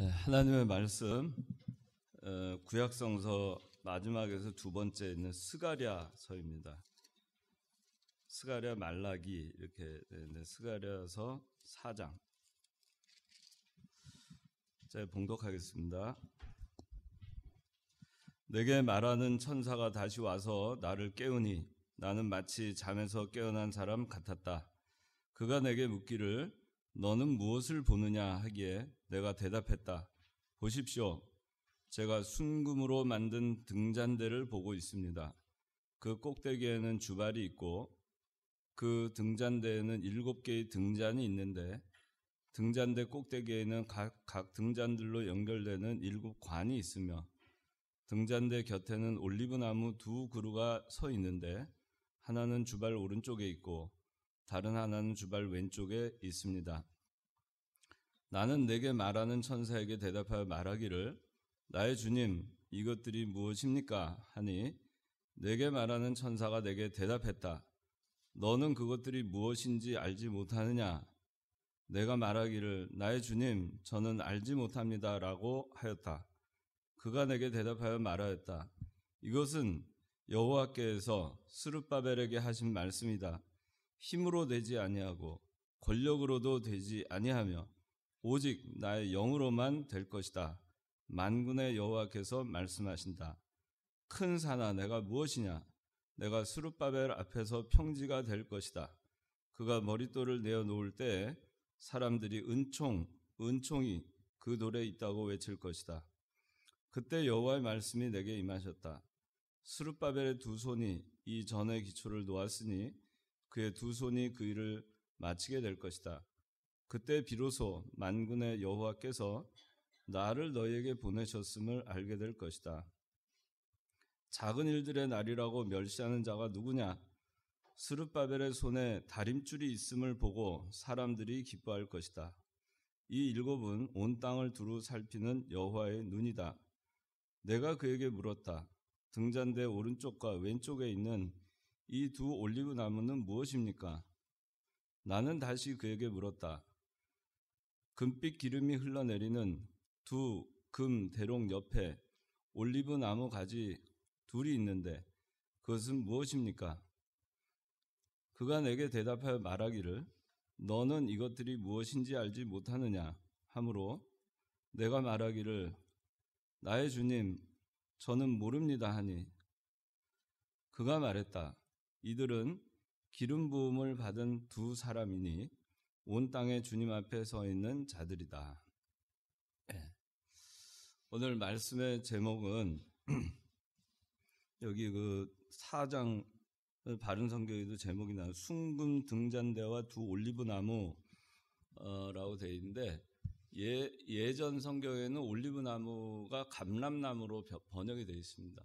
네, 하나님의 말씀 구약성서 마지막에서 두 번째 있는 스가랴서입니다. 스가랴 말라기 이렇게 되는데 스가랴서 4장. 제가 봉독하겠습니다. 내게 말하는 천사가 다시 와서 나를 깨우니 나는 마치 잠에서 깨어난 사람 같았다. 그가 내게 묻기를 너는 무엇을 보느냐 하기에 내가 대답했다. 보십시오. 제가 순금으로 만든 등잔대를 보고 있습니다. 그 꼭대기에는 주발이 있고 그 등잔대에는 7개의 등잔이 있는데 등잔대 꼭대기에는 각 등잔들로 연결되는 7관이 있으며 등잔대 곁에는 올리브나무 2그루가 서 있는데 하나는 주발 오른쪽에 있고 다른 하나는 주발 왼쪽에 있습니다. 나는 내게 말하는 천사에게 대답하여 말하기를 나의 주님 이것들이 무엇입니까? 하니 내게 말하는 천사가 내게 대답했다. 너는 그것들이 무엇인지 알지 못하느냐? 내가 말하기를 나의 주님 저는 알지 못합니다 라고 하였다. 그가 내게 대답하여 말하였다. 이것은 여호와께서 스룹바벨에게 하신 말씀이다. 힘으로 되지 아니하고 권력으로도 되지 아니하며 오직 나의 영으로만 될 것이다. 만군의 여호와께서 말씀하신다. 큰 산아 내가 무엇이냐? 내가 스룹바벨 앞에서 평지가 될 것이다. 그가 머릿돌을 내어 놓을 때 사람들이 은총이 그 돌에 있다고 외칠 것이다. 그때 여호와의 말씀이 내게 임하셨다. 스룹바벨의 두 손이 이 전의 기초를 놓았으니 그의 두 손이 그 일을 마치게 될 것이다. 그때 비로소 만군의 여호와께서 나를 너희에게 보내셨음을 알게 될 것이다. 작은 일들의 날이라고 멸시하는 자가 누구냐? 스룹바벨의 손에 다림줄이 있음을 보고 사람들이 기뻐할 것이다. 이 7은 온 땅을 두루 살피는 여호와의 눈이다. 내가 그에게 물었다. 등잔대 오른쪽과 왼쪽에 있는 이 두 올리브 나무는 무엇입니까? 나는 다시 그에게 물었다. 금빛 기름이 흘러내리는 두 금 대롱 옆에 올리브 나무 가지 둘이 있는데 그것은 무엇입니까? 그가 내게 대답하여 말하기를 너는 이것들이 무엇인지 알지 못하느냐 하므로 내가 말하기를 나의 주님 저는 모릅니다 하니 그가 말했다. 이들은 기름 부음을 받은 두 사람이니 온 땅의 주님 앞에 서 있는 자들이다. 네. 오늘 말씀의 제목은 여기 그 4장 바른 성경에도 제목이 나와요. 순금 등잔대와 두 올리브 나무라고 되어 있는데 예전 성경에는 올리브 나무가 감람나무로 번역이 되어 있습니다.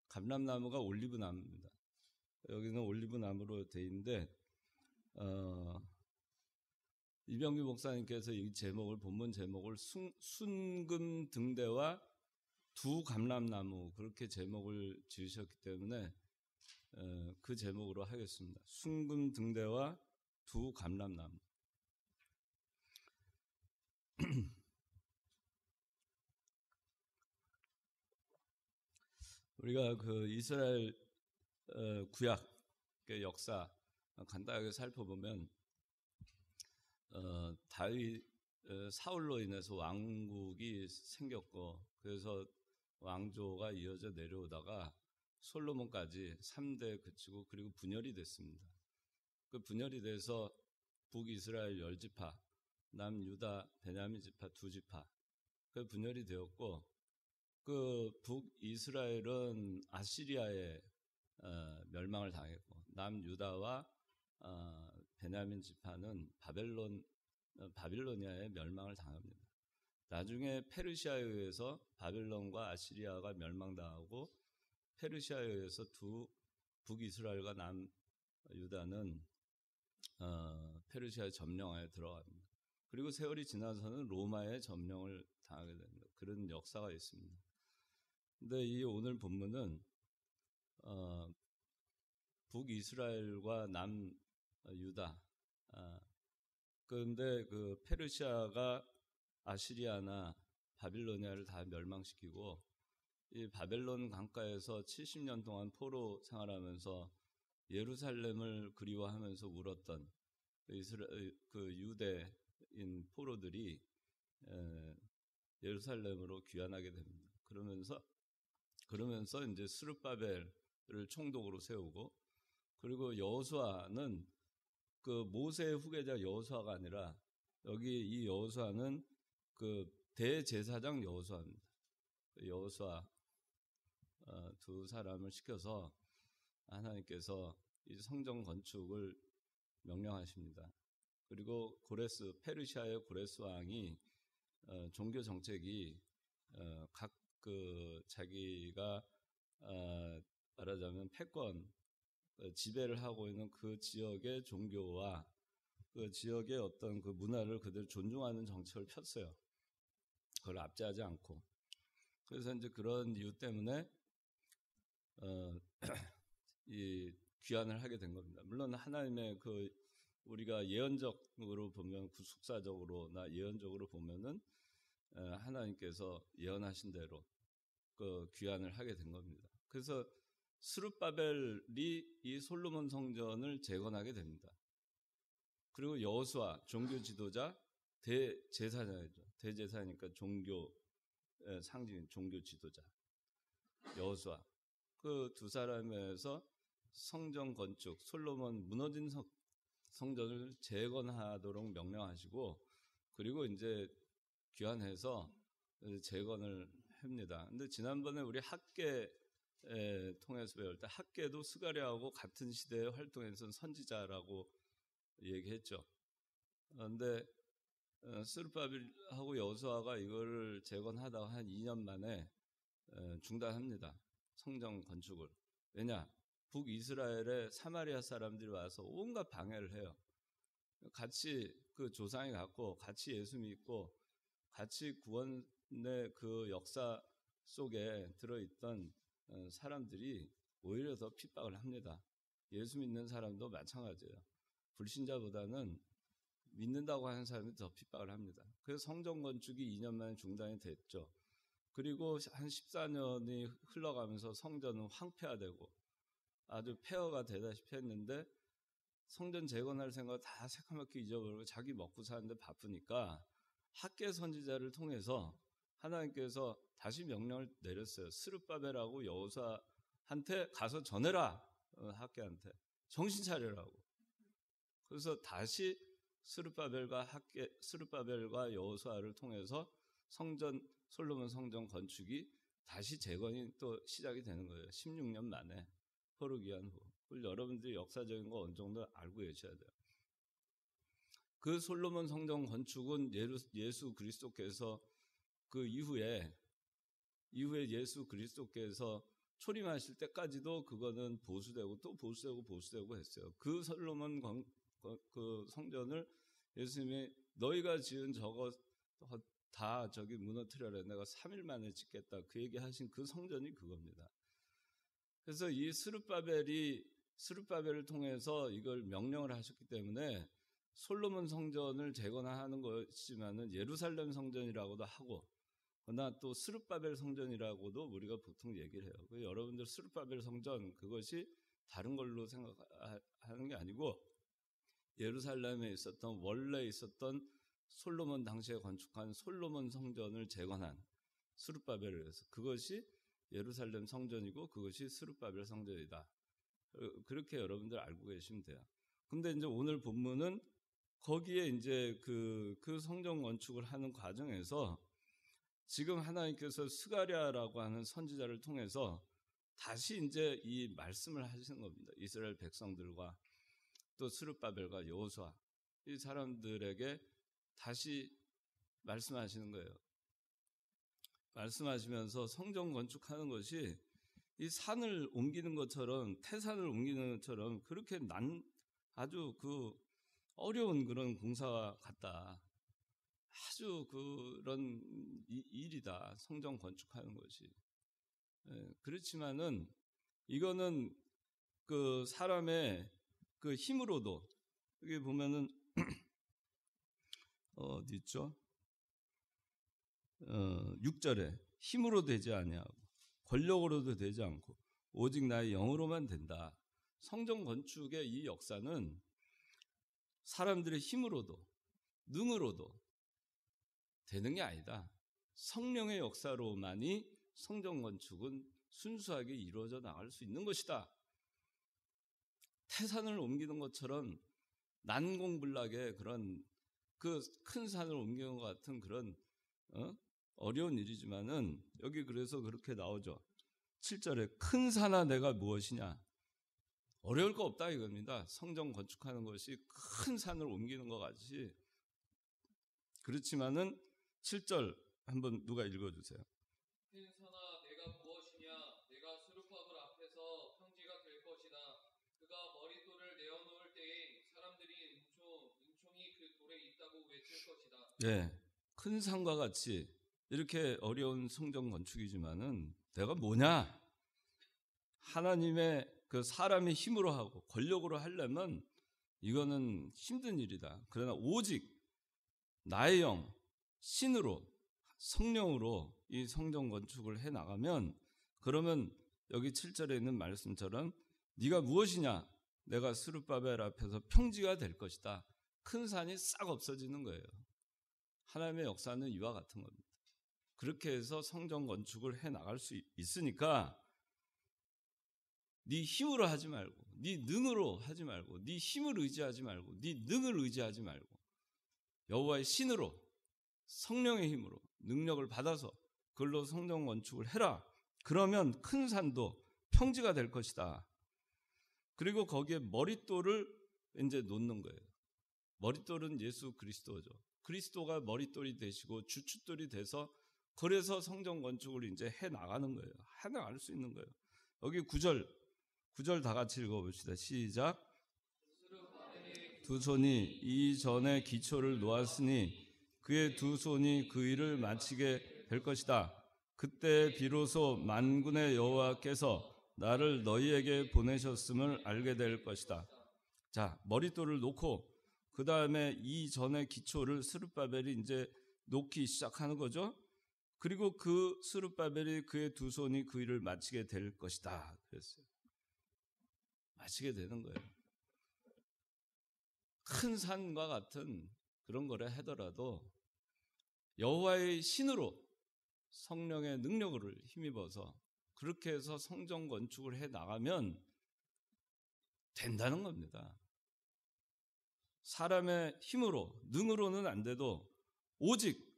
감람나무가 올리브 나무입니다. 여기는 올리브 나무로 되어 있는데 이병규 목사님께서 이 제목을 본문 제목을 순금 등대와 두 감람나무 그렇게 제목을 지으셨기 때문에 그 제목으로 하겠습니다. 순금 등대와 두 감람나무. 우리가 그 이스라엘 구약의 역사 간단하게 살펴보면 다윗 사울로 인해서 왕국이 생겼고 그래서 왕조가 이어져 내려오다가 솔로몬까지 3대 그치고 그리고 분열이 됐습니다. 그 분열이 돼서 북이스라엘 10지파, 남유다 베냐민 지파 2지파 그 분열이 되었고 그 북이스라엘은 아시리아의 멸망을 당했고 남유다와 베냐민 지파는 바빌로니아의 멸망을 당합니다. 나중에 페르시아에 의해서 바빌론과 아시리아가 멸망당하고 페르시아에 의해서 두 북이스라엘과 남유다는 페르시아의 점령하에 들어갑니다. 그리고 세월이 지나서는 로마의 점령을 당하게 됩니다. 그런 역사가 있습니다. 근데 이 오늘 본문은 북이스라엘과 남유다 그런데 그 페르시아가 아시리아나 바빌로니아를 다 멸망시키고 이 바벨론 강가에서 70년 동안 포로 생활하면서 예루살렘을 그리워하면서 울었던 그 유대인 포로들이 예루살렘으로 귀환하게 됩니다. 그러면서 이제 스룹바벨을 총독으로 세우고, 그리고 여호수아는 그 모세의 후계자 여호수아가 아니라 여기 이 여호수아는 그 대제사장 여호수아입니다. 여호수아 두 사람을 시켜서 하나님께서 이 성전 건축을 명령하십니다. 그리고 페르시아의 고레스 왕이 종교 정책이 각 그 자기가 말하자면 패권 지배를 하고 있는 그 지역의 종교와 그 지역의 어떤 그 문화를 그대로 존중하는 정책을 폈어요. 그걸 압제하지 않고. 그래서 이제 그런 이유 때문에 이 귀환을 하게 된 겁니다. 물론 하나님의 그 우리가 예언적으로 보면, 구속사적으로나 예언적으로 보면은 하나님께서 예언하신 대로 그 귀환을 하게 된 겁니다. 그래서 스룹바벨이 이 솔로몬 성전을 재건하게 됩니다. 그리고 여호수아 종교 지도자, 대제사장이죠. 대제사니까 종교 상징, 종교 지도자 여호수아, 그 두 사람에서 성전 건축, 솔로몬 무너진 성전을 재건하도록 명령하시고, 그리고 이제 귀환해서 재건을 합니다. 근데 지난번에 우리 학계 통해서 배울 때, 학계도 스가랴하고 같은 시대에 활동했던 선지자라고 얘기했죠. 그런데 스룹바벨하고 여호수아가 이거를 재건하다가 한 2년 만에 중단합니다. 성전 건축을. 왜냐? 북이스라엘의 사마리아 사람들이 와서 온갖 방해를 해요. 같이 그 조상이 갖고 같이 예수 믿고 같이 구원의 그 역사 속에 들어있던 사람들이 오히려 더 핍박을 합니다. 예수 믿는 사람도 마찬가지예요. 불신자보다는 믿는다고 하는 사람이 더 핍박을 합니다. 그래서 성전 건축이 2년 만에 중단이 됐죠. 그리고 한 14년이 흘러가면서 성전은 황폐화되고 아주 폐허가 되다시피 했는데, 성전 재건할 생각 다 새카맣게 잊어버리고 자기 먹고 사는데 바쁘니까 학계 선지자를 통해서 하나님께서 다시 명령을 내렸어요. 스룹바벨하고 여호수아한테 가서 전해라. 학계한테 정신 차리라고. 그래서 다시 스룹바벨과 여호수아를 통해서 솔로몬 성전 건축이 다시 재건이 또 시작이 되는 거예요. 16년 만에 포로 귀환 후. 그걸 여러분들이 역사적인 거 어느 정도 알고 계셔야 돼요. 그 솔로몬 성전 건축은 예수 그리스도께서 그 이후에 예수 그리스도께서 초림하실 때까지도 그거는 보수되고 또 보수되고 했어요. 그 솔로몬 그 성전을 예수님이 너희가 지은 저거 다 저기 무너뜨려라, 내가 3일 만에 짓겠다, 그 얘기하신 그 성전이 그겁니다. 그래서 이 스룹바벨을 통해서 이걸 명령을 하셨기 때문에 솔로몬 성전을 재건하는 것이지만은 예루살렘 성전이라고도 하고, 그러나 또 스룹바벨 성전이라고도 우리가 보통 얘기를 해요. 여러분들 스룹바벨 성전, 그것이 다른 걸로 생각하는 게 아니고 예루살렘에 원래 있었던 솔로몬 당시에 건축한 솔로몬 성전을 재건한 스룹바벨을 해서 그것이 예루살렘 성전이고 그것이 스룹바벨 성전이다. 그렇게 여러분들 알고 계시면 돼요. 근데 이제 오늘 본문은 거기에 이제 그 성전 건축을 하는 과정에서 지금 하나님께서 스가랴라고 하는 선지자를 통해서 다시 이제 이 말씀을 하시는 겁니다. 이스라엘 백성들과 또 스룹바벨과 여호수아 이 사람들에게 다시 말씀하시는 거예요. 말씀하시면서 성전 건축하는 것이 이 산을 옮기는 것처럼, 태산을 옮기는 것처럼 그렇게 아주 그 어려운 그런 공사 같다. 아주 그런 일이다. 성전 건축하는 것이. 그렇지만은 이거는 그 사람의 그 힘으로도, 여기 보면은 어디 있죠? 6절에 힘으로 되지 아니하고 권력으로도 되지 않고 오직 나의 영으로만 된다. 성전 건축의 이 역사는 사람들의 힘으로도 능으로도 되는 게 아니다. 성령의 역사로만이 성전 건축은 순수하게 이루어져 나갈 수 있는 것이다. 태산을 옮기는 것처럼 난공불락의 그런 그 큰 산을 옮기는 것 같은 그런 어려운 일이지만은 여기 그래서 그렇게 나오죠. 7절에 큰 산아 내가 무엇이냐. 어려울 거 없다 이겁니다. 성전 건축하는 것이 큰 산을 옮기는 것 같이. 그렇지만은 7절 한번 누가 읽어주세요. 큰 산아 내가 무엇이냐. 내가 스룹바벨 앞에서 평지가 될 것이다. 그가 머릿돌을 내어놓을 때에 사람들이 은총이 그 돌에 있다고 외칠 것이다. 네, 큰 산과 같이 이렇게 어려운 성전 건축이지만은 내가 뭐냐? 하나님의 그 사람의 힘으로 하고 권력으로 하려면 이거는 힘든 일이다. 그러나 오직 나의 영, 신으로 성령으로 이 성전 건축을 해 나가면 그러면 여기 7절에 있는 말씀처럼 네가 무엇이냐? 내가 스룹바벨 앞에서 평지가 될 것이다. 큰 산이 싹 없어지는 거예요. 하나님의 역사는 이와 같은 겁니다. 그렇게 해서 성전 건축을 해 나갈 수 있으니까 네 힘으로 하지 말고 네 능으로 하지 말고 네 힘을 의지하지 말고 네 능을 의지하지 말고 여호와의 신으로 성령의 힘으로 능력을 받아서 그걸로 성전 건축을 해라. 그러면 큰 산도 평지가 될 것이다. 그리고 거기에 머릿돌을 이제 놓는 거예요. 머릿돌은 예수 그리스도죠. 그리스도가 머릿돌이 되시고 주춧돌이 돼서 그래서 성전 건축을 이제 해 나가는 거예요. 해 나갈 수 있는 거예요. 여기 9절 다 같이 읽어봅시다. 시작. 두 손이 이전에 기초를 놓았으니 그의 두 손이 그 일을 마치게 될 것이다. 그때 비로소 만군의 여호와께서 나를 너희에게 보내셨음을 알게 될 것이다. 자, 머릿돌을 놓고 그 다음에 이전의 기초를 스룹바벨이 이제 놓기 시작하는 거죠. 그리고 그 스룹바벨이 그의 두 손이 그 일을 마치게 될 것이다. 그랬어요. 마치게 되는 거예요. 큰 산과 같은 그런 거를 하더라도 여호와의 신으로 성령의 능력을 힘입어서 그렇게 해서 성전 건축을 해 나가면 된다는 겁니다. 사람의 힘으로 능으로는 안 돼도 오직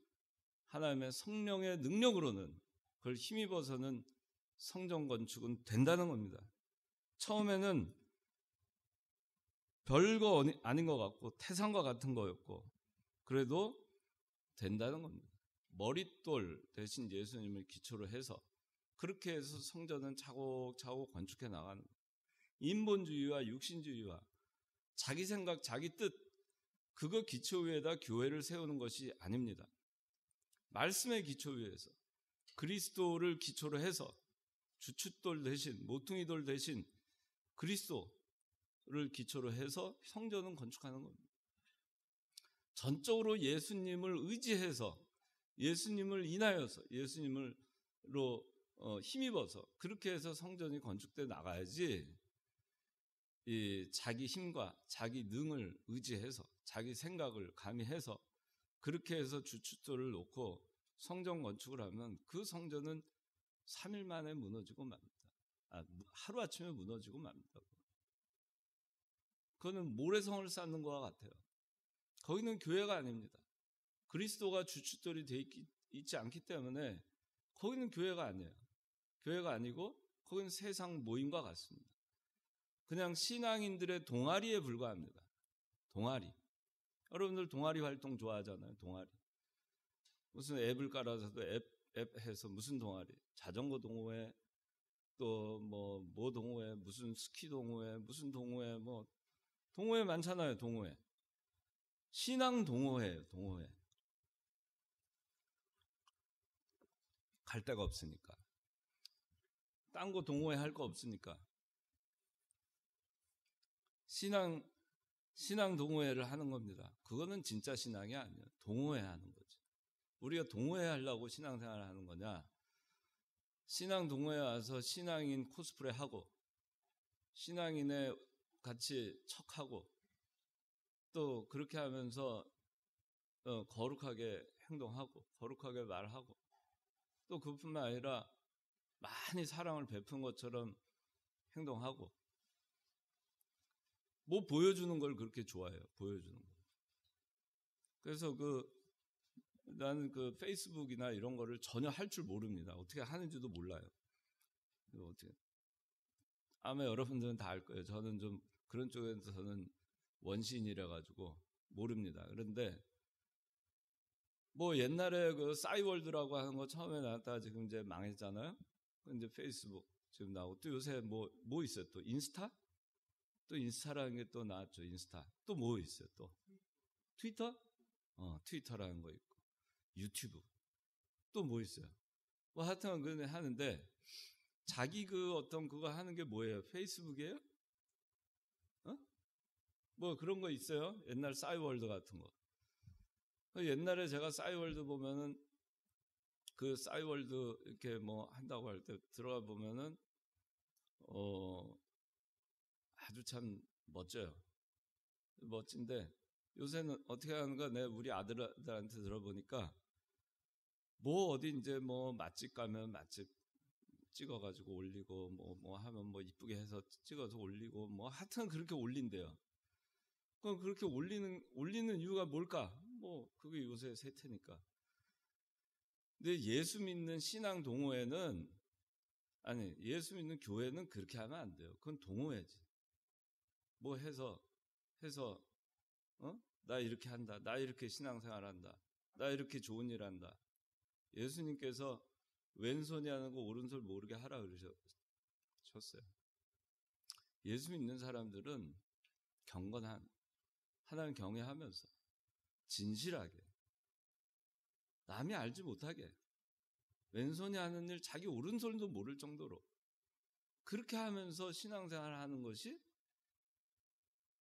하나님의 성령의 능력으로는 그걸 힘입어서는 성전 건축은 된다는 겁니다. 처음에는 별거 아닌 것 같고 태산과 같은 거였고 그래도 된다는 겁니다. 머릿돌 대신 예수님을 기초로 해서 그렇게 해서 성전은 차곡차곡 건축해 나가는 거예요. 인본주의와 육신주의와 자기 생각, 자기 뜻 그거 기초 위에다 교회를 세우는 것이 아닙니다. 말씀의 기초 위에서 그리스도를 기초로 해서 주춧돌 대신 모퉁이돌 대신 그리스도를 기초로 해서 성전은 건축하는 겁니다. 전적으로 예수님을 의지해서 예수님을 인하여서 예수님으로 힘입어서 그렇게 해서 성전이 건축돼 나가야지 이 자기 힘과 자기 능을 의지해서 자기 생각을 가미해서 그렇게 해서 주춧돌을 놓고 성전 건축을 하면 그 성전은 3일 만에 무너지고 맙니다. 하루아침에 무너지고 맙니다. 그거는 모래성을 쌓는 것과 같아요. 거기는 교회가 아닙니다. 그리스도가 주춧돌이 돼 있지 않기 때문에 거기는 교회가 아니에요. 교회가 아니고 거기는 세상 모임과 같습니다. 그냥 신앙인들의 동아리에 불과합니다. 동아리. 여러분들 동아리 활동 좋아하잖아요. 동아리. 무슨 앱을 깔아서도 앱 해서 무슨 동아리. 자전거 동호회 또 뭐 동호회 무슨 스키 동호회 무슨 동호회 뭐 동호회 많잖아요. 동호회. 신앙 동호회예요. 동호회. 갈 데가 없으니까. 딴 거 동호회 할 거 없으니까. 신앙 동호회를 하는 겁니다. 그거는 진짜 신앙이 아니에요. 동호회 하는 거죠. 우리가 동호회하려고 신앙생활을 하는 거냐? 신앙 동호회 와서 신앙인 코스프레 하고 신앙인의 같이 척하고 또 그렇게 하면서 거룩하게 행동하고 거룩하게 말하고 또 그뿐만 아니라 많이 사랑을 베푼 것처럼 행동하고 뭐 보여주는 걸 그렇게 좋아해요. 보여주는 거. 그래서 나는 그 페이스북이나 이런 거를 전혀 할 줄 모릅니다. 어떻게 하는지도 몰라요. 어떻게 아마 여러분들은 다 알 거예요. 저는 좀 그런 쪽에서 저는 원신이라 가지고 모릅니다. 그런데 뭐 옛날에 그 싸이월드라고 하는 거 처음에 나왔다가 지금 이제 망했잖아요. 근데 페이스북 지금 나오고 또 요새 뭐 있어요? 또 인스타? 또 인스타라는 게 또 나왔죠. 인스타. 또 뭐 있어요? 또 트위터? 트위터라는 거 있고 유튜브. 또 뭐 있어요? 뭐 하여튼 그런 하는데 자기 그 어떤 그거 하는 게 뭐예요? 페이스북이에요? 뭐 그런 거 있어요? 옛날 싸이월드 같은 거. 옛날에 제가 싸이월드 보면은 그 싸이월드 이렇게 뭐 한다고 할 때 들어가 보면은 아주 참 멋져요. 멋진데 요새는 어떻게 하는가 내 우리 아들한테 들어보니까 뭐 어디 이제 뭐 맛집 가면 맛집 찍어가지고 올리고 뭐 하면 뭐 이쁘게 해서 찍어서 올리고 뭐 하여튼 그렇게 올린대요. 그럼 그렇게 올리는 이유가 뭘까? 뭐 그게 요새 세태니까. 근데 예수 믿는 신앙 동호회는 아니 예수 믿는 교회는 그렇게 하면 안 돼요. 그건 동호회지. 뭐 해서 나 이렇게 한다. 나 이렇게 신앙생활한다. 나 이렇게 좋은 일 한다. 예수님께서 왼손이 하는 거 오른손 모르게 하라 그러셨어요. 예수 믿는 사람들은 경건한 하나님 경외하면서 진실하게 남이 알지 못하게 왼손이 하는 일 자기 오른손도 모를 정도로 그렇게 하면서 신앙생활을 하는 것이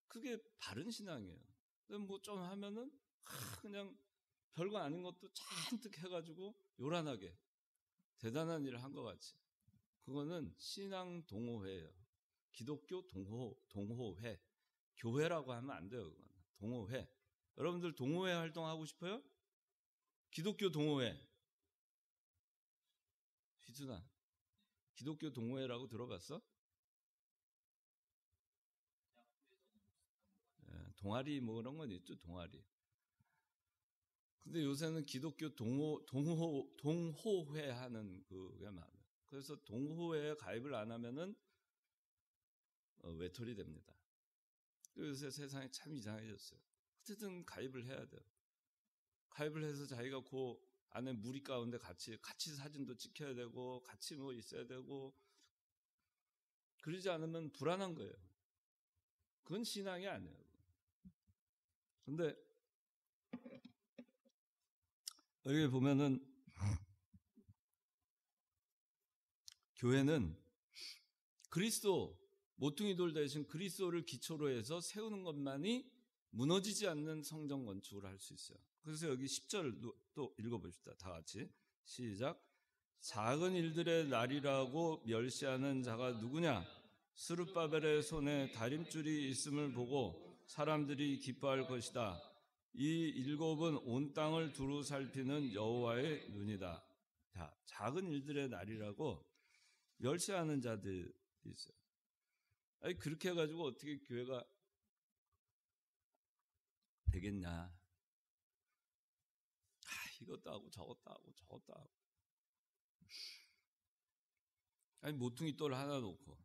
그게 바른 신앙이에요. 뭐 좀 하면은 그냥 별거 아닌 것도 잔뜩 해가지고 요란하게 대단한 일을 한 것 같이 그거는 신앙 동호회예요. 기독교 동호회 교회라고 하면 안 돼요. 그건. 동호회. 여러분들 동호회 활동하고 싶어요? 기독교 동호회. 휘준아, 기독교 동호회라고 들어봤어? 동아리 뭐 그런 건 있죠. 동아리. 근데 요새는 기독교 동호회 하는 그게 많아요. 그래서 동호회에 가입을 안 하면은 외톨이 됩니다. 요새 세상이 참 이상해졌어요. 어쨌든 가입을 해야 돼요. 가입을 해서 자기가 그 안에 무리 가운데 같이 사진도 찍혀야 되고 같이 뭐 있어야 되고 그러지 않으면 불안한 거예요. 그건 신앙이 아니에요. 근데 여기 보면은 교회는 그리스도 모퉁이 돌 대신 그리스도를 기초로 해서 세우는 것만이 무너지지 않는 성전 건축을 할 수 있어요. 그래서 여기 10절 또 읽어봅시다. 다 같이 시작. 작은 일들의 날이라고 멸시하는 자가 누구냐? 스룹바벨의 손에 다림줄이 있음을 보고 사람들이 기뻐할 것이다. 이 일곱은 온 땅을 두루 살피는 여호와의 눈이다. 자, 작은 일들의 날이라고 멸시하는 자들이 있어요. 아니 그렇게 해가지고 어떻게 교회가 되겠냐? 이것도 하고 저것도 하고 저것도 하고. 아니 모퉁이 돌 하나 놓고,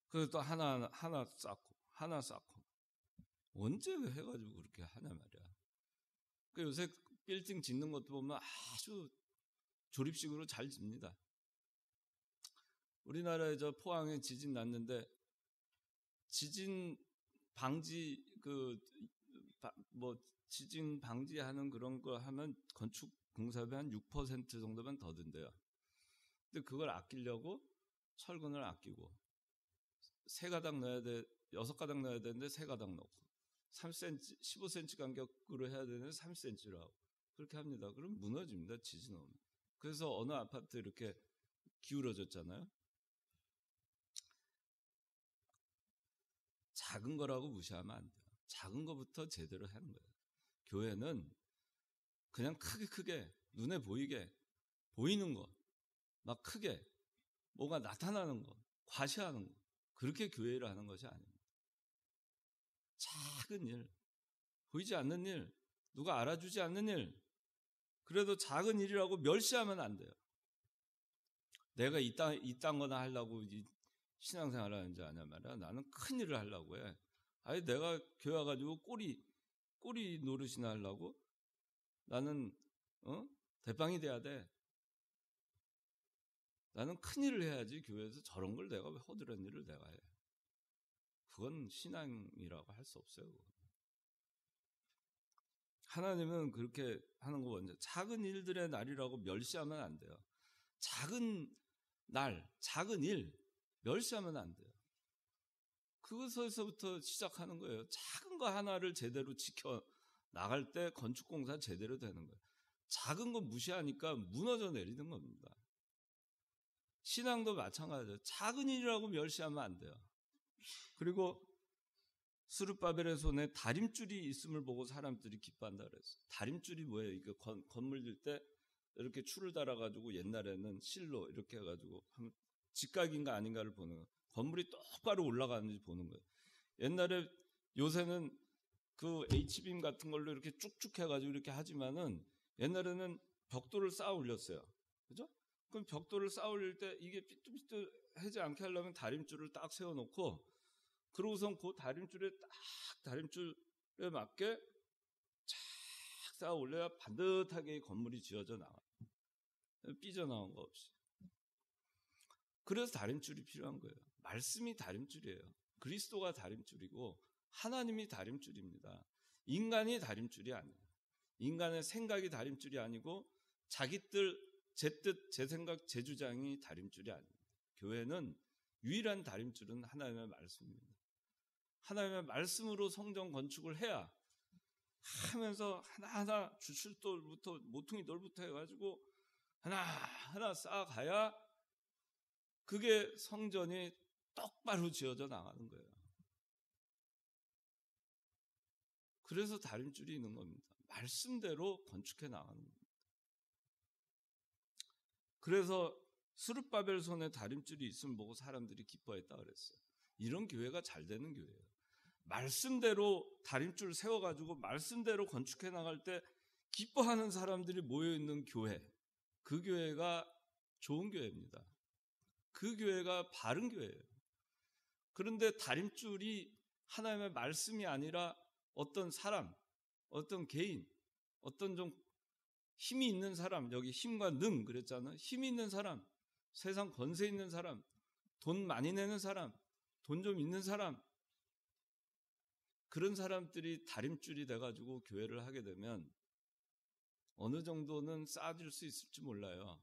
그래서 또 하나 쌓고 언제 해가지고 그렇게 하냐 말이야. 그 요새 빌딩 짓는 것도 보면 아주 조립식으로 잘 짓습니다. 우리나라에 저 포항에 지진 났는데 지진 방지 지진 방지하는 그런 거 하면 건축 공사비 한 6% 정도면 더 든대요. 근데 그걸 아끼려고 철근을 아끼고 3가닥 넣어야 돼, 6가닥 넣어야 되는데 3가닥 넣고 3cm, 15cm 간격으로 해야 되는데 3cm로 하고 그렇게 합니다. 그럼 무너집니다. 지진 오면. 그래서 어느 아파트 이렇게 기울어졌잖아요. 작은 거라고 무시하면 안 돼요. 작은 거부터 제대로 하는 거예요. 교회는 그냥 크게 눈에 보이게 보이는 거, 막 크게 뭐가 나타나는 거, 과시하는 거, 그렇게 교회를 하는 것이 아닙니다. 작은 일, 보이지 않는 일, 누가 알아주지 않는 일, 그래도 작은 일이라고 멸시하면 안 돼요. 내가 이딴 거나 하려고 신앙생활을 하는지 아냐 말이야. 나는 큰 일을 하려고 해. 아니 내가 교회 와가지고 꼬리 노릇이나 하려고? 나는 대빵이 돼야 돼. 나는 큰 일을 해야지. 교회에서 저런 걸 내가 왜 허드렛 일을 내가 해. 그건 신앙이라고 할 수 없어요. 하나님은 그렇게 하는 거 먼저 작은 일들의 날이라고 멸시하면 안 돼요. 작은 날, 작은 일 멸시하면 안 돼요. 그것에서부터 시작하는 거예요. 작은 거 하나를 제대로 지켜 나갈 때 건축공사 제대로 되는 거예요. 작은 거 무시하니까 무너져 내리는 겁니다. 신앙도 마찬가지예요. 작은 일이라고 멸시하면 안 돼요. 그리고 스룹바벨의 손에 다림줄이 있음을 보고 사람들이 기뻐한다 그랬어요. 다림줄이 뭐예요? 이거 건물 질 때 이렇게 줄을 달아가지고 옛날에는 실로 이렇게 해가지고 하면 직각인가 아닌가를 보는 거예요. 건물이 똑바로 올라가는지 보는 거예요. 옛날에 요새는 그 H빔 같은 걸로 이렇게 쭉쭉 해가지고 이렇게 하지만은 옛날에는 벽돌을 쌓아 올렸어요. 그죠? 그럼 벽돌을 쌓아 올릴 때 이게 삐뚤삐뚤하지 않게 하려면 다림줄을 딱 세워놓고 그러고선 그 다림줄에 맞게 착 쌓아 올려야 반듯하게 건물이 지어져 나와요. 삐져나온 거 없이. 그래서 다림줄이 필요한 거예요. 말씀이 다림줄이에요. 그리스도가 다림줄이고 하나님이 다림줄입니다. 인간이 다림줄이 아니에요. 인간의 생각이 다림줄이 아니고 자기들 제 뜻, 제 생각, 제 주장이 다림줄이 아닙니다. 교회는 유일한 다림줄은 하나님의 말씀입니다. 하나님의 말씀으로 성전 건축을 해야 하면서 하나하나 주출돌부터 모퉁이 돌부터 해가지고 하나하나 쌓아가야 그게 성전이 똑바로 지어져 나가는 거예요. 그래서 다림줄이 있는 겁니다. 말씀대로 건축해 나가는 겁니다. 그래서 스룹바벨 손에 다림줄이 있음을 보고 사람들이 기뻐했다 그랬어요. 이런 교회가 잘 되는 교회예요. 말씀대로 다림줄 세워가지고 말씀대로 건축해 나갈 때 기뻐하는 사람들이 모여있는 교회, 그 교회가 좋은 교회입니다. 그 교회가 바른 교회예요. 그런데 다림줄이 하나님의 말씀이 아니라 어떤 사람, 어떤 개인, 어떤 좀 힘이 있는 사람, 여기 힘과 능 그랬잖아요. 힘이 있는 사람, 세상 권세 있는 사람, 돈 많이 내는 사람, 돈 좀 있는 사람, 그런 사람들이 다림줄이 돼가지고 교회를 하게 되면 어느 정도는 쌓아줄 수 있을지 몰라요.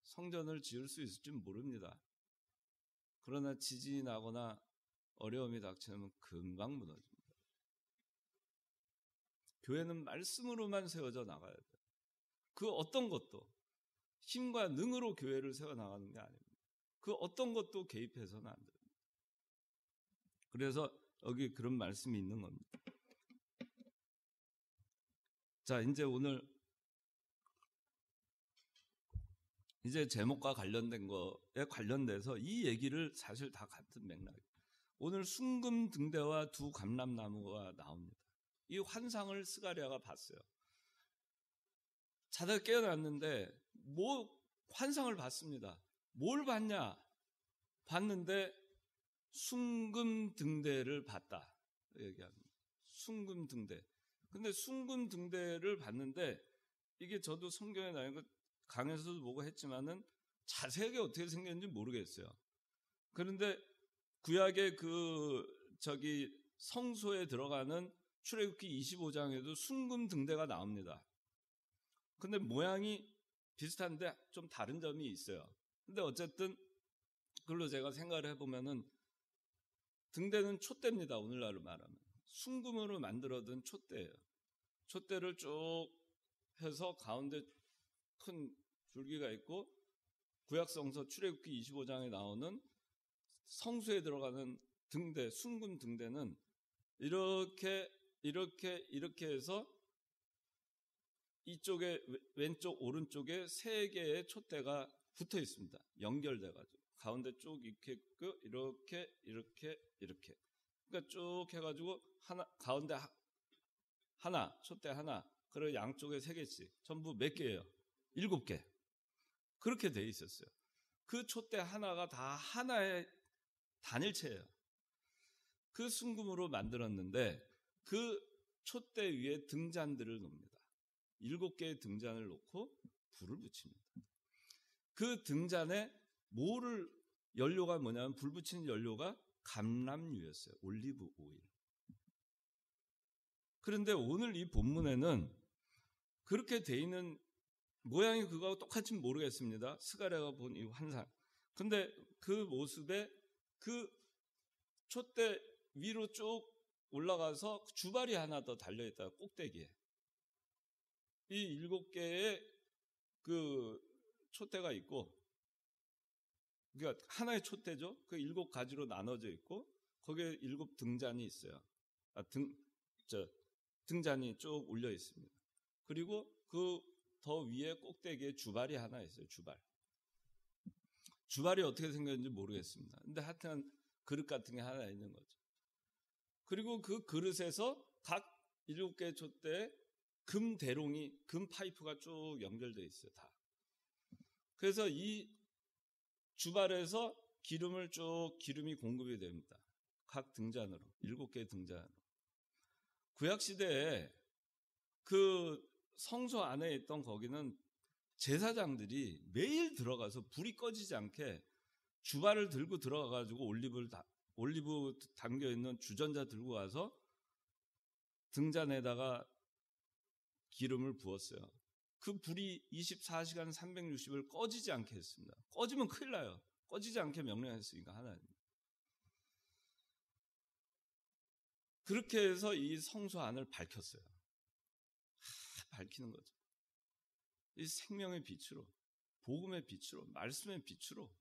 성전을 지을 수 있을지 모릅니다. 그러나 지진이 나거나 어려움이 닥치면 금방 무너집니다. 교회는 말씀으로만 세워져 나가야 돼요. 그 어떤 것도 힘과 능으로 교회를 세워나가는 게 아닙니다. 그 어떤 것도 개입해서는 안 됩니다. 그래서 여기 그런 말씀이 있는 겁니다. 자, 이제 오늘 이제 제목과 관련된 거에 관련돼서 이 얘기를 사실 다 같은 맥락이에요. 오늘 순금 등대와 두 감람나무가 나옵니다. 이 환상을 스가랴가 봤어요. 자다가 깨어났는데 환상을 봤습니다. 뭘 봤냐? 봤는데 순금 등대를 봤다 얘기합니다. 순금 등대. 근데 순금 등대를 봤는데 이게 저도 성경에 나온 거 강에서도 보고 했지만은 자세하게 어떻게 생겼는지 모르겠어요. 그런데 구약의 성소에 들어가는 출애굽기 25장에도 순금 등대가 나옵니다. 근데 모양이 비슷한데 좀 다른 점이 있어요. 근데 어쨌든 그걸로 제가 생각을 해보면은 등대는 촛대입니다. 오늘날로 말하면 순금으로 만들어둔 촛대예요. 촛대를 쭉 해서 가운데 큰 줄기가 있고 구약성서 출애굽기 25장에 나오는 성소에 들어가는 등대, 순금 등대는 이렇게 해서 이쪽에 왼쪽 오른쪽에 세 개의 촛대가 붙어 있습니다. 연결돼 가지고 가운데 쭉 이렇게 이렇게 그러니까 쭉 해가지고 하나 가운데 하나 촛대 하나 그리고 양쪽에 세 개씩 전부 몇 개예요? 7개. 그렇게 돼 있었어요. 그 촛대 하나가 다 하나의 단일체예요. 그 순금으로 만들었는데 그 촛대 위에 등잔들을 놓습니다. 7개의 등잔을 놓고 불을 붙입니다. 그 등잔에 연료가 뭐냐면 불 붙이는 연료가 감람유였어요. 올리브 오일. 그런데 오늘 이 본문에는 그렇게 돼 있는 모양이 그거하고 똑같이는 모르겠습니다. 스가랴가 본 이 환상. 근데 그 모습에 그 촛대 위로 쭉 올라가서 주발이 하나 더 달려있다. 꼭대기에. 이 7개의 그 촛대가 있고, 그러니까 하나의 촛대죠. 그 7가지로 나눠져 있고, 거기에 7 등잔이 있어요. 등잔이 쭉 올려 있습니다. 그리고 그 더 위에 꼭대기에 주발이 하나 있어요. 주발이 어떻게 생겼는지 모르겠습니다. 근데 하여튼 그릇 같은 게 하나 있는 거죠. 그리고 그 그릇에서 각 7개의 촛대에 금 대롱이, 금 파이프가 쭉 연결되어 있어요. 다. 그래서 이 주발에서 기름이 공급이 됩니다. 각 등잔으로, 7개의 등잔으로. 구약시대에 그 성소 안에 있던 거기는 제사장들이 매일 들어가서 불이 꺼지지 않게 주발을 들고 들어가가지고 올리브 담겨있는 주전자 들고 와서 등잔에다가 기름을 부었어요. 그 불이 24시간 360일 꺼지지 않게 했습니다. 꺼지면 큰일 나요. 꺼지지 않게 명령했으니까 하나님. 그렇게 해서 이 성소 안을 밝혔어요. 밝히는 거죠. 이 생명의 빛으로, 복음의 빛으로, 말씀의 빛으로,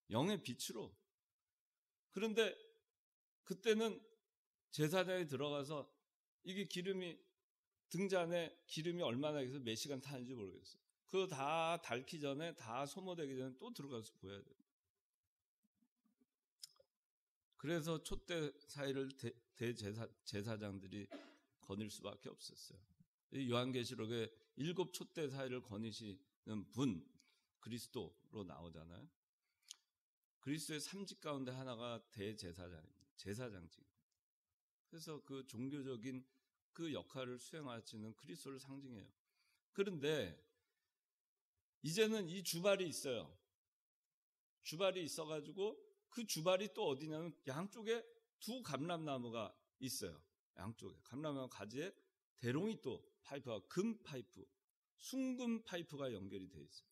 영의 빛으로. 그런데 그때는 제사장이 들어가서 이게 등잔에 기름이 얼마나 해서 몇 시간 타는지 모르겠어요. 그거 다 닳기 전에, 다 소모되기 전에 또 들어가서 보여야 돼요. 그래서 촛대 사이를 제사장들이 거닐 수밖에 없었어요. 요한계시록에 7 촛대 사이를 거니시는 분, 그리스도로 나오잖아요. 그리스도의 3직 가운데 하나가 대제사장입니다. 제사장직입니다. 그래서 그 종교적인 그 역할을 수행하시는 그리스도를 상징해요. 그런데 이제는 이 주발이 있어요. 주발이 있어가지고 그 주발이 또 어디냐면 양쪽에 2 감람나무가 있어요. 양쪽에 감람나무 가지에 대롱이 또 파이프가 금 파이프, 순금 파이프가 연결이 되어 있어요.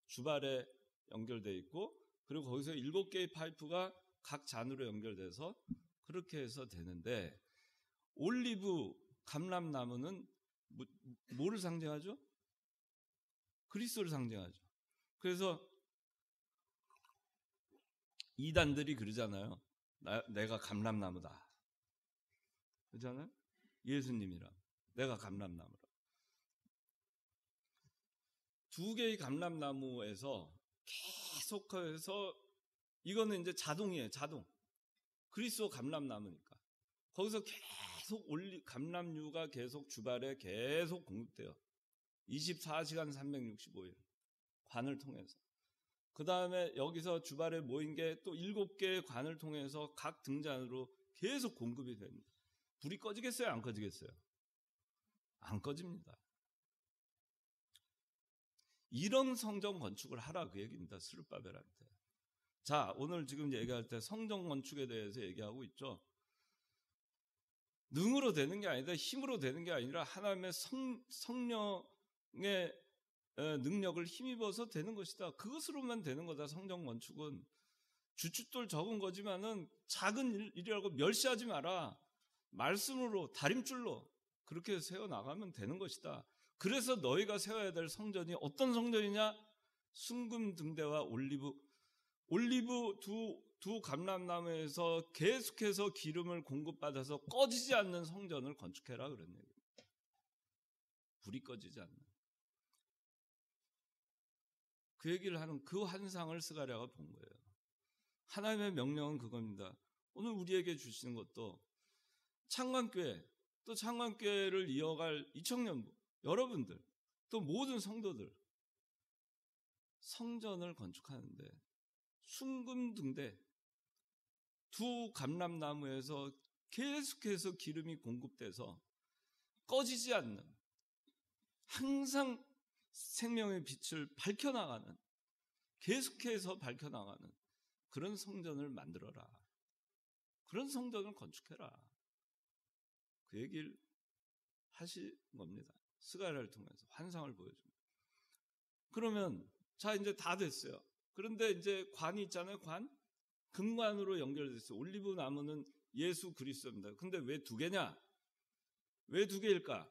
주발에 연결되어 있고, 그리고 거기서 7개의 파이프가 각 잔으로 연결돼서 그렇게 해서 되는데, 올리브 감람나무는 뭐를 상징하죠? 그리스도를 상징하죠. 그래서 이단들이 그러잖아요. 내가 감람나무다. 그렇잖아요? 예수님이라. 내가 감람나무라. 2개의 감람나무에서 계속해서 이거는 이제 자동이에요. 자동. 그리스도 감람나무니까. 거기서 계속 감람유가 계속 주발에 계속 공급돼요. 24시간 365일. 관을 통해서. 그 다음에 여기서 주발에 모인 게 또 7개의 관을 통해서 각 등잔으로 계속 공급이 됩니다. 불이 꺼지겠어요? 안 꺼지겠어요? 안 꺼집니다. 이런 성전 건축을 하라 그 얘기입니다. 스룹바벨한테. 자, 오늘 지금 얘기할 때 성전 건축에 대해서 얘기하고 있죠. 능으로 되는 게 아니다. 힘으로 되는 게 아니라 하나님의 성령의 능력을 힘입어서 되는 것이다. 그것으로만 되는 거다. 성전 건축은 주춧돌 적은 거지만은 작은 일이라고 멸시하지 마라. 말씀으로 다림줄로 그렇게 세워 나가면 되는 것이다. 그래서 너희가 세워야 될 성전이 어떤 성전이냐? 순금 등대와 올리브 두 감람나무에서 계속해서 기름을 공급받아서 꺼지지 않는 성전을 건축해라 그런 얘기예요. 불이 꺼지지 않는. 그 얘기를 하는 그 환상을 스가랴가 본 거예요. 하나님의 명령은 그겁니다. 오늘 우리에게 주시는 것도 창관교회, 또 창관교회를 이어갈 이청년부, 여러분들, 또 모든 성도들, 성전을 건축하는데 순금 등대, 두 감람나무에서 계속해서 기름이 공급돼서 꺼지지 않는, 항상 생명의 빛을 밝혀나가는, 계속해서 밝혀나가는 그런 성전을 만들어라. 그런 성전을 건축해라. 그 얘기를 하신 겁니다. 스가랴를 통해서 환상을 보여줍니다. 그러면 자 이제 다 됐어요. 그런데 이제 관이 있잖아요. 관. 금관으로 연결됐어요. 올리브 나무는 예수 그리스도입니다. 근데 왜 두 개냐? 왜 두 개일까?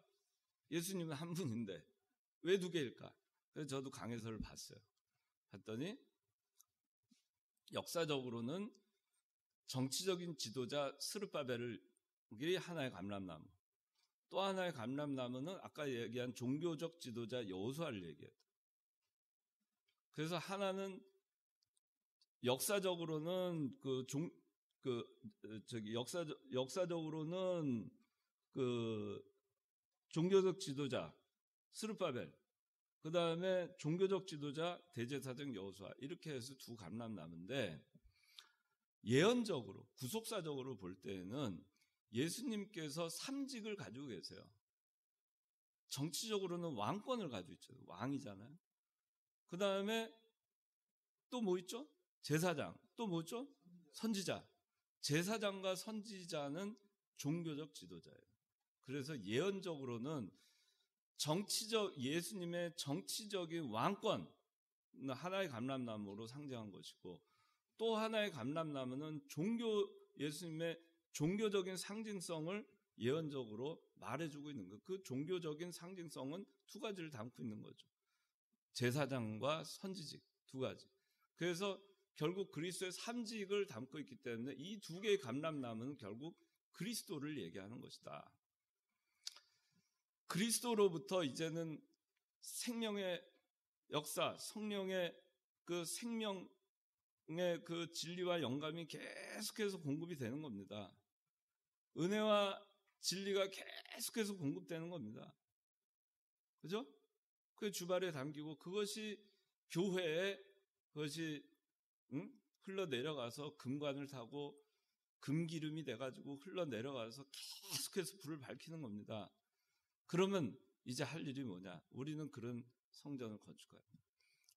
예수님은 한 분인데 왜 두 개일까? 그래서 저도 강해서를 봤어요. 봤더니 역사적으로는 정치적인 지도자 스룹바벨을 이게 하나의 감람나무, 또 하나의 감람나무는 아까 얘기한 종교적 지도자 여호수아를 얘기해요. 그래서 하나는 역사적으로는 역사적으로는 종교적 지도자 스룹바벨, 그 다음에 종교적 지도자 대제사장 여호수아, 이렇게 해서 두 감람나무인데 예언적으로 구속사적으로 볼 때에는 예수님께서 3직을 가지고 계세요. 정치적으로는 왕권을 가지고 있죠. 왕이잖아요. 그 다음에 또 뭐 있죠? 제사장. 또 뭐죠? 선지자. 제사장과 선지자는 종교적 지도자예요. 그래서 예언적으로는 예수님의 정치적인 왕권, 하나의 감람나무로 상징한 것이고, 또 하나의 감람나무는 예수님의 종교적인 상징성을 예언적으로 말해주고 있는 거예요. 그 종교적인 상징성은 두 가지를 담고 있는 거죠. 제사장과 선지직 두 가지. 그래서 결국 그리스도의 3직을 담고 있기 때문에 이 두 개의 감람나무는 결국 그리스도를 얘기하는 것이다. 그리스도로부터 이제는 생명의 역사, 성령의 그 생명의 그 진리와 영감이 계속해서 공급이 되는 겁니다. 은혜와 진리가 계속해서 공급되는 겁니다. 그죠? 그 주발에 담기고 그것이 교회에 그것이 흘러내려가서 금관을 타고 금기름이 돼가지고 흘러내려가서 계속해서 불을 밝히는 겁니다. 그러면 이제 할 일이 뭐냐? 우리는 그런 성전을 건축해야 합니다.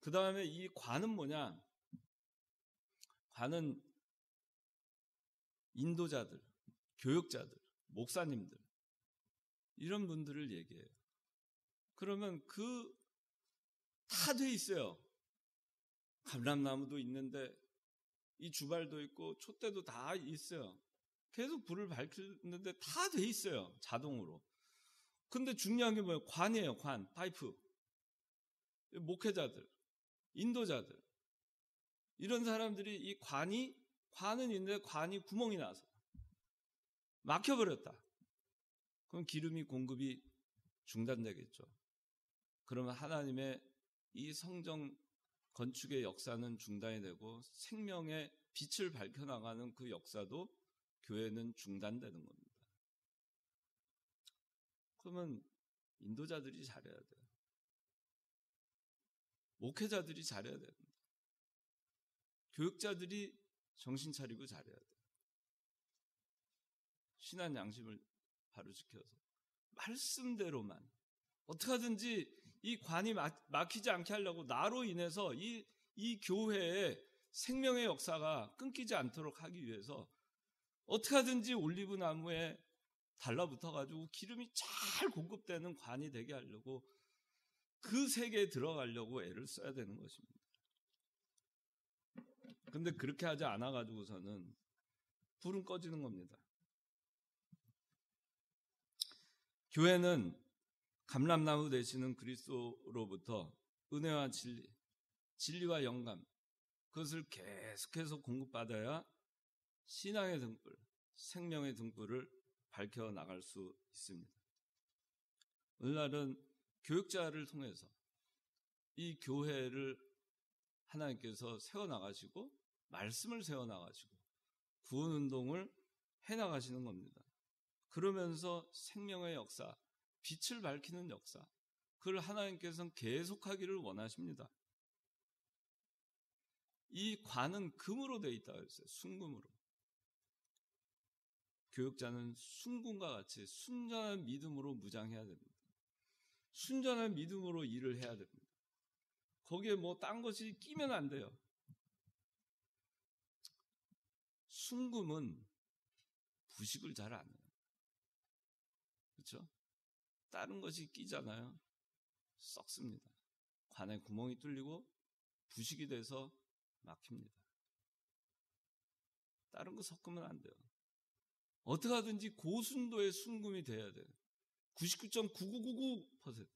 그 다음에 이 관은 뭐냐? 관은 인도자들, 교육자들, 목사님들, 이런 분들을 얘기해요. 그러면 다 돼 있어요. 감람나무도 있는데 이 주발도 있고 촛대도 다 있어요. 계속 불을 밝히는데 다 돼 있어요. 자동으로. 근데 중요한 게 뭐예요? 관이에요. 관, 파이프. 목회자들, 인도자들, 이런 사람들이 이 관은 있는데 관이 구멍이 나서 막혀버렸다. 그럼 기름이 공급이 중단되겠죠. 그러면 하나님의 이 성전 건축의 역사는 중단이 되고 생명의 빛을 밝혀나가는 그 역사도 교회는 중단되는 겁니다. 그러면 인도자들이 잘해야 돼요. 목회자들이 잘해야 됩니다. 교육자들이 정신 차리고 잘해야 돼요. 신한 양심을 바로 지켜서 말씀대로만 어떻게 하든지 이 관이 막히지 않게 하려고 나로 인해서 이 교회의 생명의 역사가 끊기지 않도록 하기 위해서 어떻게 하든지 올리브 나무에 달라붙어가지고 기름이 잘 공급되는 관이 되게 하려고 그 세계에 들어가려고 애를 써야 되는 것입니다. 근데 그렇게 하지 않아가지고서는 불은 꺼지는 겁니다. 교회는 감람나무 되시는 그리스도로부터 은혜와 진리와 영감, 그것을 계속해서 공급받아야 신앙의 등불, 생명의 등불을 밝혀나갈 수 있습니다. 오늘날은 교육자를 통해서 이 교회를 하나님께서 세워나가시고 말씀을 세워나가시고 구원운동을 해나가시는 겁니다. 그러면서 생명의 역사, 빛을 밝히는 역사, 그걸 하나님께서는 계속하기를 원하십니다. 이 관은 금으로 되어 있다고 했어요. 순금으로. 교육자는 순금과 같이 순전한 믿음으로 무장해야 됩니다. 순전한 믿음으로 일을 해야 됩니다. 거기에 뭐 딴 것이 끼면 안 돼요. 순금은 부식을 잘 안 해요. 그렇죠? 다른 것이 끼잖아요. 썩습니다. 관에 구멍이 뚫리고 부식이 돼서 막힙니다. 다른 거 섞으면 안 돼요. 어떻게 하든지 고순도의 순금이 돼야 돼요. 99.9999%.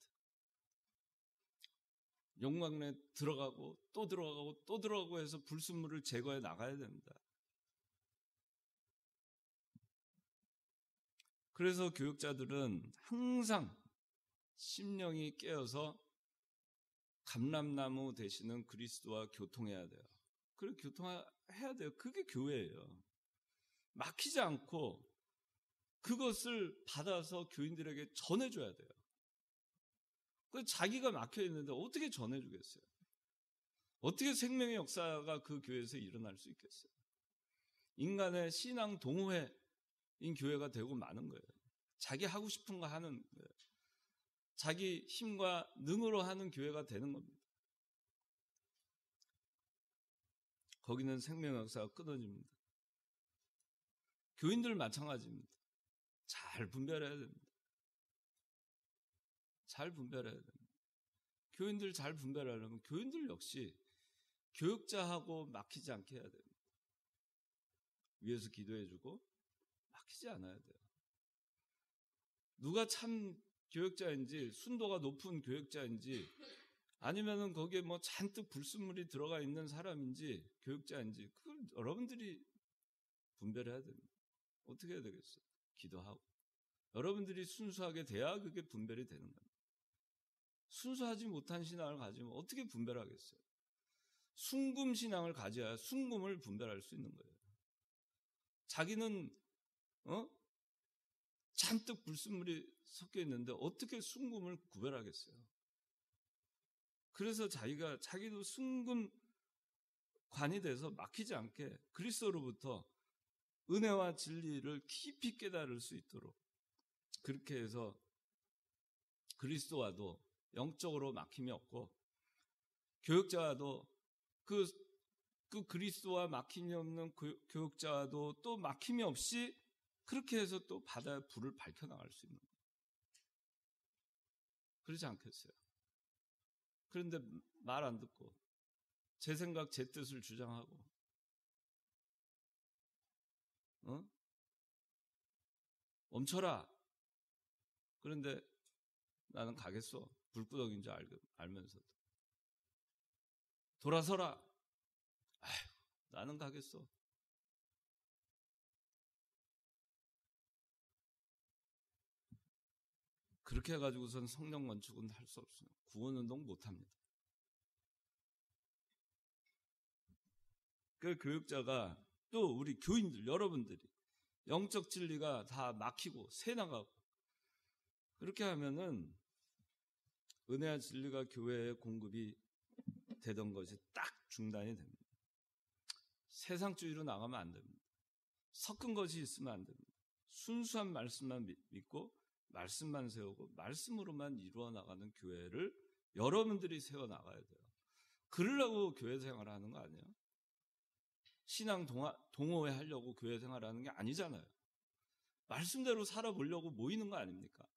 용광로에 들어가고 또 들어가고 또 들어가고 해서 불순물을 제거해 나가야 됩니다. 그래서 교육자들은 항상 심령이 깨어서 감람나무 되시는 그리스도와 교통해야 돼요. 그리고 교통해야 돼요. 그게 교회예요. 막히지 않고 그것을 받아서 교인들에게 전해줘야 돼요. 자기가 막혀 있는데 어떻게 전해주겠어요? 어떻게 생명의 역사가 그 교회에서 일어날 수 있겠어요? 인간의 신앙 동호회인 교회가 되고 마는 거예요. 자기 하고 싶은 거 하는 거예요. 자기 힘과 능으로 하는 교회가 되는 겁니다. 거기는 생명의 역사가 끊어집니다. 교인들 마찬가지입니다. 잘 분별해야 됩니다. 잘 분별해야 됩니다. 교인들 잘 분별하려면 교인들 역시 교육자하고 막히지 않게 해야 됩니다. 위에서 기도해주고 막히지 않아야 돼요. 누가 참 교육자인지 순도가 높은 교육자인지 아니면은 거기에 뭐 잔뜩 불순물이 들어가 있는 사람인지 교육자인지 그걸 여러분들이 분별해야 됩니다. 어떻게 해야 되겠어요? 기도하고 여러분들이 순수하게 돼야 그게 분별이 되는 겁니다. 순수하지 못한 신앙을 가지면 어떻게 분별하겠어요? 순금 신앙을 가져야 순금을 분별할 수 있는 거예요. 자기는 잔뜩 불순물이 섞여 있는데 어떻게 순금을 구별하겠어요? 그래서 자기도 순금 관이 돼서 막히지 않게 그리스도로부터 은혜와 진리를 깊이 깨달을 수 있도록 그렇게 해서 그리스도와도 영적으로 막힘이 없고 교육자와도 그 그리스도와 막힘이 없는 교육자와도 또 막힘이 없이 그렇게 해서 또 바다의 불을 밝혀나갈 수 있는 거예요. 그렇지 않겠어요? 그런데 말 안 듣고 제 생각 제 뜻을 주장하고 멈춰라. 그런데 나는 가겠어. 불구덩이인 줄 알면서도. 돌아서라. 아휴, 나는 가겠어. 그렇게 해가지고선 성령 건축은 할 수 없어요. 구원운동 못합니다. 그 교육자가 또 우리 교인들 여러분들이 영적 진리가 다 막히고 새나가고 그렇게 하면은 은혜와 진리가 교회에 공급이 되던 것이 딱 중단이 됩니다. 세상주의로 나가면 안 됩니다. 섞은 것이 있으면 안 됩니다. 순수한 말씀만 믿고 말씀만 세우고 말씀으로만 이루어 나가는 교회를 여러분들이 세워 나가야 돼요. 그러려고 교회 생활을 하는 거 아니에요? 신앙 동호회 하려고 교회 생활하는 게 아니잖아요. 말씀대로 살아보려고 모이는 거 아닙니까?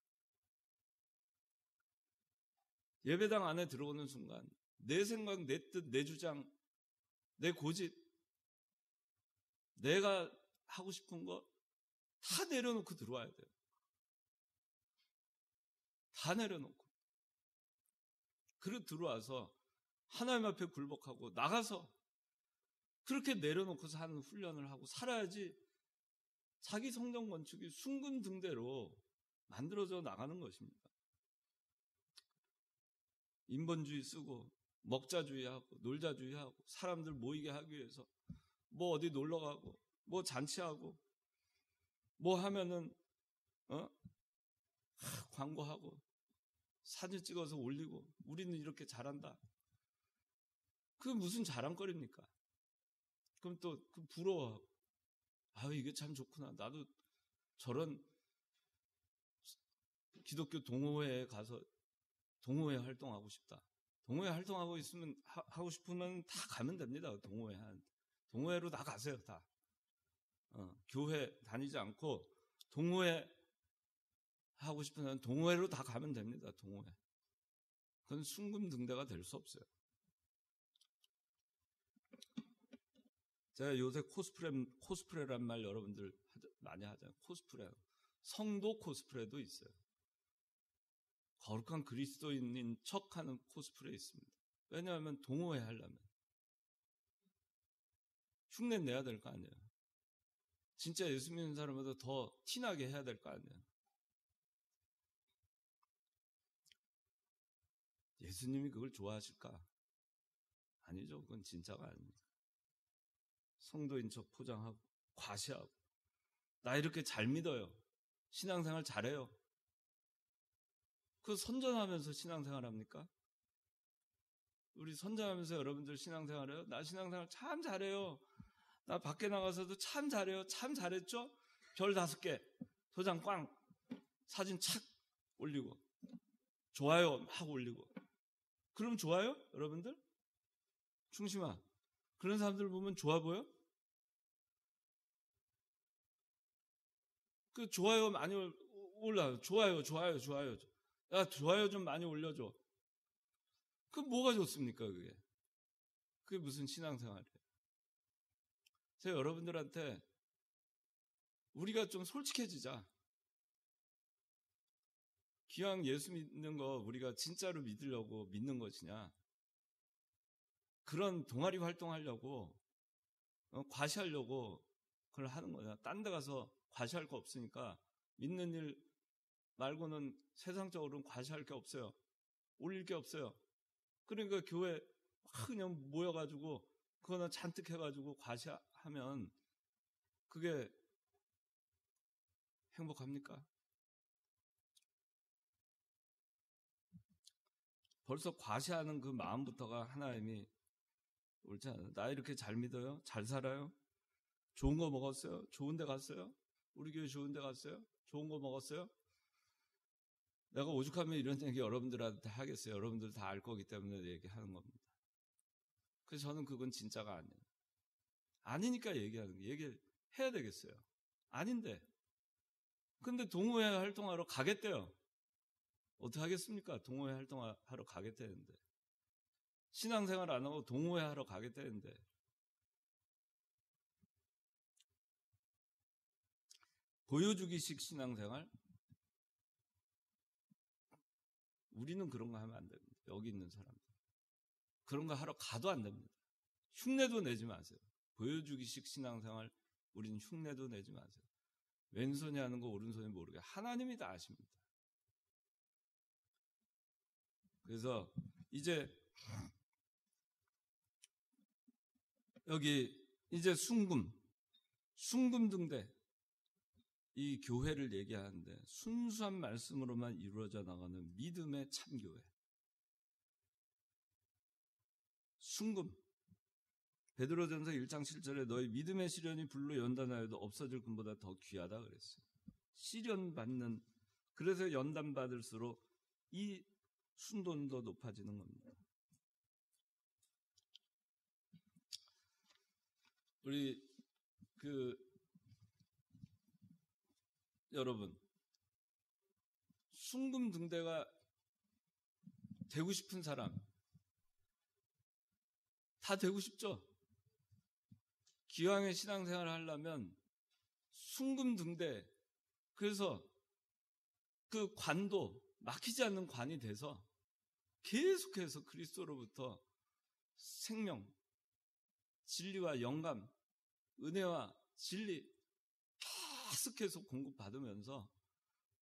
예배당 안에 들어오는 순간 내 생각, 내 뜻, 내 주장, 내 고집, 내가 하고 싶은 거 다 내려놓고 들어와야 돼요. 다 내려놓고 그리고 들어와서 하나님 앞에 굴복하고 나가서 그렇게 내려놓고서 하는 훈련을 하고 살아야지 자기 성경 건축이 순금등대로 만들어져 나가는 것입니다. 인본주의 쓰고 먹자주의하고 놀자주의하고 사람들 모이게 하기 위해서 뭐 어디 놀러가고 뭐 잔치하고 뭐 하면은 광고하고 사진 찍어서 올리고 우리는 이렇게 잘한다. 그게 무슨 자랑거리입니까? 그럼 또 부러워하고 이게 참 좋구나. 나도 저런 기독교 동호회에 가서 동호회 활동하고 싶다. 동호회 활동하고 있으면 하고 싶으면 다 가면 됩니다. 동호회로 다 가세요. 다 교회 다니지 않고 동호회 하고 싶으면 동호회로 다 가면 됩니다. 동호회. 그건 순금등대가 될 수 없어요. 제가 요새 코스프레란 말 여러분들 많이 하잖아요. 코스프레. 성도 코스프레도 있어요. 거룩한 그리스도인인 척하는 코스프레 있습니다. 왜냐하면 동호회 하려면 흉내 내야 될 거 아니에요. 진짜 예수 믿는 사람보다 더 티나게 해야 될 거 아니에요. 예수님이 그걸 좋아하실까? 아니죠. 그건 진짜가 아닙니다. 성도인 척 포장하고 과시하고 나 이렇게 잘 믿어요. 신앙생활 잘해요. 그 선전하면서 신앙생활 합니까? 우리 선전하면서 여러분들 신앙생활 해요? 나 신앙생활 참 잘해요. 나 밖에 나가서도 참 잘해요. 참 잘했죠? 별 5개 도장 꽝 사진 착 올리고 좋아요 막 올리고 그럼 좋아요? 여러분들? 충심아 그런 사람들 보면 좋아 보여? 그 좋아요 많이 올라. 좋아요. 야, 좋아요 좀 많이 올려줘. 그 뭐가 좋습니까, 그게? 그게 무슨 신앙생활이에요? 제가 여러분들한테 우리가 좀 솔직해지자. 기왕 예수 믿는 거 우리가 진짜로 믿으려고 믿는 것이냐? 그런 동아리 활동하려고 과시하려고 그걸 하는 거냐? 딴 데 가서 과시할 거 없으니까 믿는 일 말고는 세상적으로는 과시할 게 없어요. 올릴 게 없어요. 그러니까 교회 막 그냥 모여가지고 그거나 잔뜩 해가지고 과시하면 그게 행복합니까? 벌써 과시하는 그 마음부터가 하나님이 옳지 않아요. 나 이렇게 잘 믿어요? 잘 살아요? 좋은 거 먹었어요? 좋은 데 갔어요? 우리 교회 좋은 데 갔어요? 좋은 거 먹었어요? 내가 오죽하면 이런 얘기 여러분들한테 하겠어요. 여러분들 다 알 거기 때문에 얘기하는 겁니다. 그래서 저는 그건 진짜가 아니에요. 아니니까 얘기하는 거예요. 얘기해야 되겠어요. 아닌데. 근데 동호회 활동하러 가겠대요. 어떻게 하겠습니까? 동호회 활동하러 가겠다는데. 신앙생활 안 하고 동호회 하러 가겠다는데. 보여주기식 신앙생활? 우리는 그런 거 하면 안 됩니다. 여기 있는 사람들. 그런 거 하러 가도 안 됩니다. 흉내도 내지 마세요. 보여주기식 신앙생활, 우리는 흉내도 내지 마세요. 왼손이 하는 거 오른손이 모르게 하나님이 다 아십니다. 그래서 이제 여기 이제 순금등대 이 교회를 얘기하는데 순수한 말씀으로만 이루어져 나가는 믿음의 참교회. 순금. 베드로전서 1장 7절에 너희 믿음의 시련이 불로 연단하여도 없어질 금보다 더 귀하다 그랬어요. 시련 받는, 그래서 연단 받을수록 이 순돈도 높아지는 겁니다. 우리 여러분 순금등대가 되고 싶은 사람 다 되고 싶죠? 기왕의 신앙생활을 하려면 순금등대, 그래서 그 관도 막히지 않는 관이 돼서 계속해서 그리스도로부터 생명, 진리와 영감, 은혜와 진리 계속해서 공급받으면서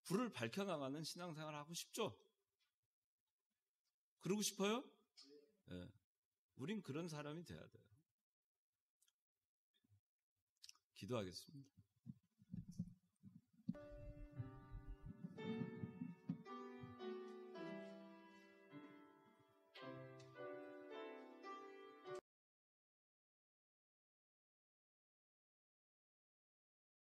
불을 밝혀나가는 신앙생활을 하고 싶죠? 그러고 싶어요? 네. 우린 그런 사람이 돼야 돼요. 기도하겠습니다.